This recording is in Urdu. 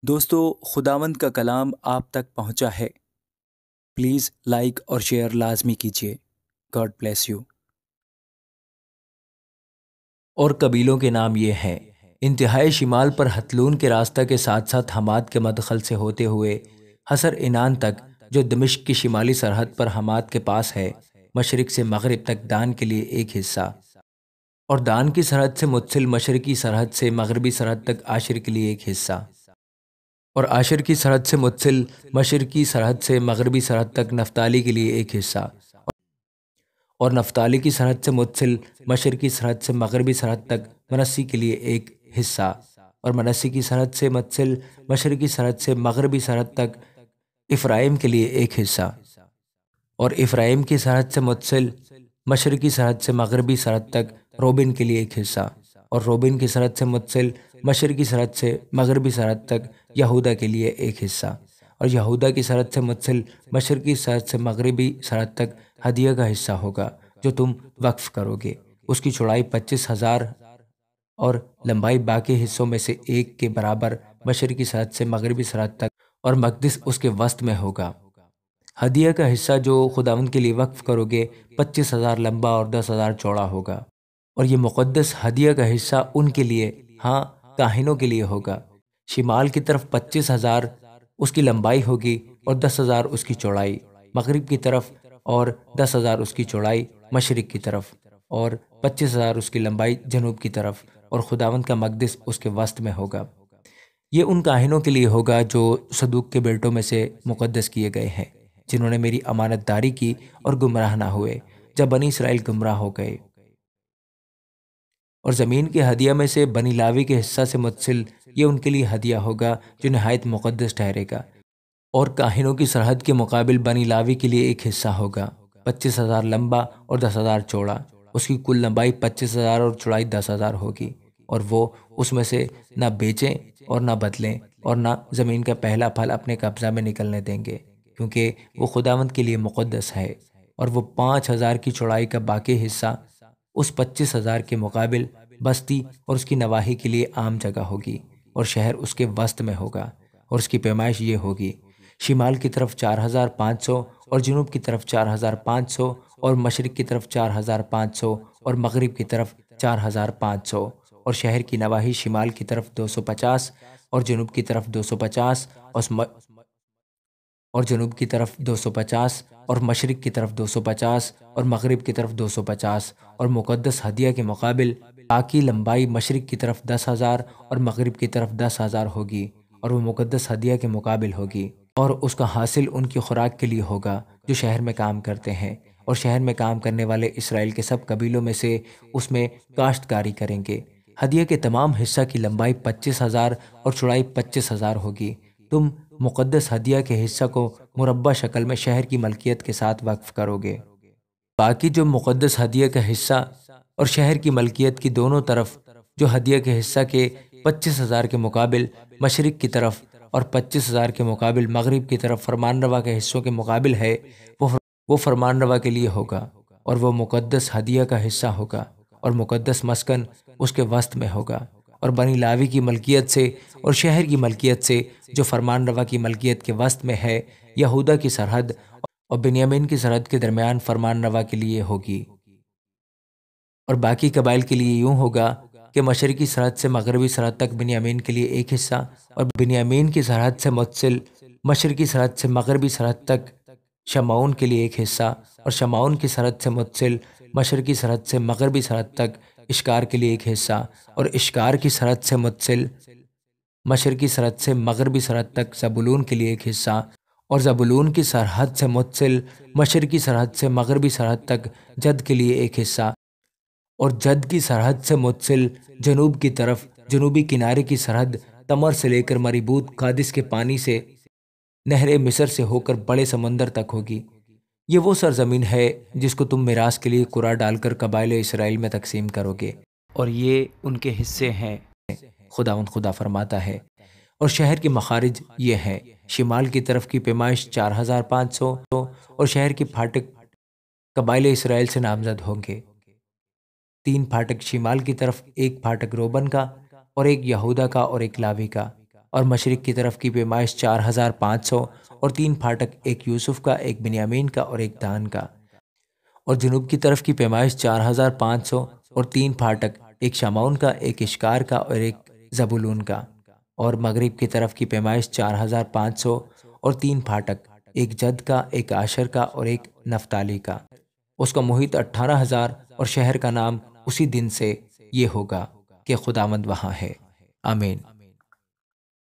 دوستو، خداوند کا کلام آپ تک پہنچا ہے۔ پلیز لائک اور شیئر لازمی کیجیے۔ God bless you. اور قبیلوں کے نام یہ ہیں: انتہائی شمال پر ہتلون کے راستہ کے ساتھ ساتھ حماد کے مدخل سے ہوتے ہوئے حصر عنان تک، جو دمشق کی شمالی سرحد پر حماد کے پاس ہے، مشرق سے مغرب تک دان کے لیے ایک حصہ، اور دان کی سرحد سے متصل مشرقی سرحد سے مغربی سرحد تک عاشر کے لیے ایک حصہ، اور عاشر کی سرحد سے متصل مشرقی سرحد سے مغربی سرحد تک نفتالی کے لیے ایک حصہ، اور نفتالی کی سرحد سے متصل مشرقی سرحد سے مغربی سرحد تک منسی کے لیے ایک حصہ، اور منسی کی سرحد سے متصل مشرقی سرحد سے مغربی سرحد تک افرائیم کے لیے ایک حصہ، اور افرائیم کی سرحد سے متصل مشرقی سرحد سے مغربی سرحد تک روبن کے لیے ایک حصہ، اور روبن کی سرحد سے متصل مشرقی سرحد سے مغربی سرحد تک یہودا کے لیے ایک حصہ، اور یہودا کی سرحد سے متصل مشرقی سرحد سے مغربی سرحد تک ہدیہ کا حصہ ہوگا جو تم وقف کرو گے۔ اس کی چوڑائی 25,000 اور لمبائی باقی حصوں میں سے ایک کے برابر مشرقی سرحد سے مغربی سرحد تک، اور مقدس اس کے وسط میں ہوگا۔ ہدیہ کا حصہ جو خداوند کے لیے وقف کرو گے 25,000 لمبا اور 10,000 چوڑا ہوگا، اور یہ مقدس ہدیہ کا حصہ ان کے لیے، ہاں کاہنوں کے لیے ہوگا۔ شمال کی طرف 25,000 اس کی لمبائی ہوگی اور 10,000 اس کی چوڑائی مغرب کی طرف، اور 10,000 اس کی چوڑائی مشرق کی طرف، اور 25,000 اس کی لمبائی جنوب کی طرف، اور خداوند کا مقدس اس کے وسط میں ہوگا۔ یہ ان کاہنوں کے لیے ہوگا جو صدوق کے بیٹوں میں سے مقدس کیے گئے ہیں، جنہوں نے میری امانت داری کی اور گمراہ نہ ہوئے جب بنی اسرائیل گمراہ ہو گئے۔ اور زمین کے ہدیہ میں سے بنی لاوی کے حصہ سے متصل یہ ان کے لیے ہدیہ ہوگا جو نہایت مقدس ٹھہرے گا۔ اور کاہنوں کی سرحد کے مقابل بنی لاوی کے لیے ایک حصہ ہوگا، 25,000 لمبا اور 10,000 چوڑا۔ اس کی کل لمبائی 25,000 اور چوڑائی 10,000 ہوگی، اور وہ اس میں سے نہ بیچیں اور نہ بدلیں، اور نہ زمین کا پہلا پھل اپنے قبضہ میں نکلنے دیں گے، کیونکہ وہ خداوند کے لیے مقدس ہے۔ اور وہ 5,000 کی چوڑائی کا باقی حصہ اس 25,000 کے مقابل بستی اور اس کی نواحی کے لیے عام جگہ ہوگی، اور شہر اس کے وسط میں ہوگا۔ اور اس کی پیمائش یہ ہوگی: شمال کی طرف 4,500 اور جنوب کی طرف 4,500 اور مشرق کی طرف 4,500 اور مغرب کی طرف 4,500، اور شہر کی نواحی شمال کی طرف 250 اور جنوب کی طرف 250 اور جنوب کی طرف 250 اور مشرق کی طرف 250 اور مغرب کی طرف 250، اور مقدس ہدیہ کے مقابل باقی لمبائی مشرق کی طرف 10,000 اور مغرب کی طرف 10,000 ہوگی، اور وہ مقدس ہدیہ کے مقابل ہوگی۔ اور اس کا حاصل ان کی خوراک کے لیے ہوگا جو شہر میں کام کرتے ہیں، اور شہر میں کام کرنے والے اسرائیل کے سب قبیلوں میں سے اس میں کاشتکاری کریں گے۔ ہدیہ کے تمام حصہ کی لمبائی 25,000 اور چوڑائی 25,000 ہوگی۔ تم مقدس ہدیہ کے حصہ کو مربع شکل میں شہر کی ملکیت کے ساتھ وقف کرو گے۔ باقی جو مقدس ہدیہ کا حصہ اور شہر کی ملکیت کی دونوں طرف، جو ہدیہ کے حصہ کے 25,000 کے مقابل مشرق کی طرف اور 25,000 کے مقابل مغرب کی طرف فرمان روا کے حصوں کے مقابل ہے، وہ فرمان روا کے لیے ہوگا، اور وہ مقدس ہدیہ کا حصہ ہوگا، اور مقدس مسکن اس کے وسط میں ہوگا۔ اور بنی لاوی کی ملکیت سے اور شہر کی ملکیت سے جو فرمان روا کی ملکیت کے وسط میں ہے، یہودا کی سرحد اور بنیامین کی سرحد کے درمیان فرمان روا کے لیے ہوگی۔ اور باقی قبائل کے لیے یوں ہوگا کہ مشرقی سرحد سے مغربی سرحد تک بنیامین کے لیے ایک حصہ، اور بنیامین کی سرحد سے متصل مشرقی سرحد سے مغربی سرحد تک شمعون کے لیے ایک حصہ، اور شمعون کی سرحد سے متصل مشرقی سرحد سے مغربی سرحد تک اشکار کے لیے ایک حصہ، اور اشکار کی سرحد سے متصل مشرقی سرحد سے مغربی سرحد تک زبولون کے لیے ایک حصہ، اور زبولون کی سرحد سے متصل مشرقی سرحد سے مغربی سرحد تک جد کے لیے ایک حصہ، اور جد کی سرحد سے متصل جنوب کی طرف جنوبی کنارے کی سرحد تمر سے لے کر مریبوت قادس کے پانی سے نہر مصر سے ہو کر بڑے سمندر تک ہوگی۔ یہ وہ سرزمین ہے جس کو تم میراث کے لیے قرعہ ڈال کر قبائل اسرائیل میں تقسیم کرو گے، اور یہ ان کے حصے ہیں، خداوند خدا فرماتا ہے۔ اور شہر کے مخارج یہ ہیں: شمال کی طرف کی پیمائش 4,500، اور شہر کے پھاٹک قبائل اسرائیل سے نامزد ہوں گے۔ 3 پھاٹک شمال کی طرف، ایک پھاٹک روبن کا اور ایک یہودا کا اور ایک لاوی کا، اور مشرق کی طرف کی پیمائش 4500 اور 3 پھاٹک، ایک یوسف کا، ایک بنیامین کا اور ایک دان کا۔ اور جنوب کی طرف کی پیمائش 4500 اور 3 پھاٹک، ایک شمعون کا، ایک اشکار کا اور ایک زبولون کا۔ اور مغرب کی طرف کی پیمائش 4500 اور 3 پھاٹک، ایک جد کا، ایک عاشر کا اور ایک نفتالی کا۔ اس کا محیط 18,000 اور شہر کا نام اسی دن سے یہ ہوگا کہ خداوند وہاں ہے۔ آمین۔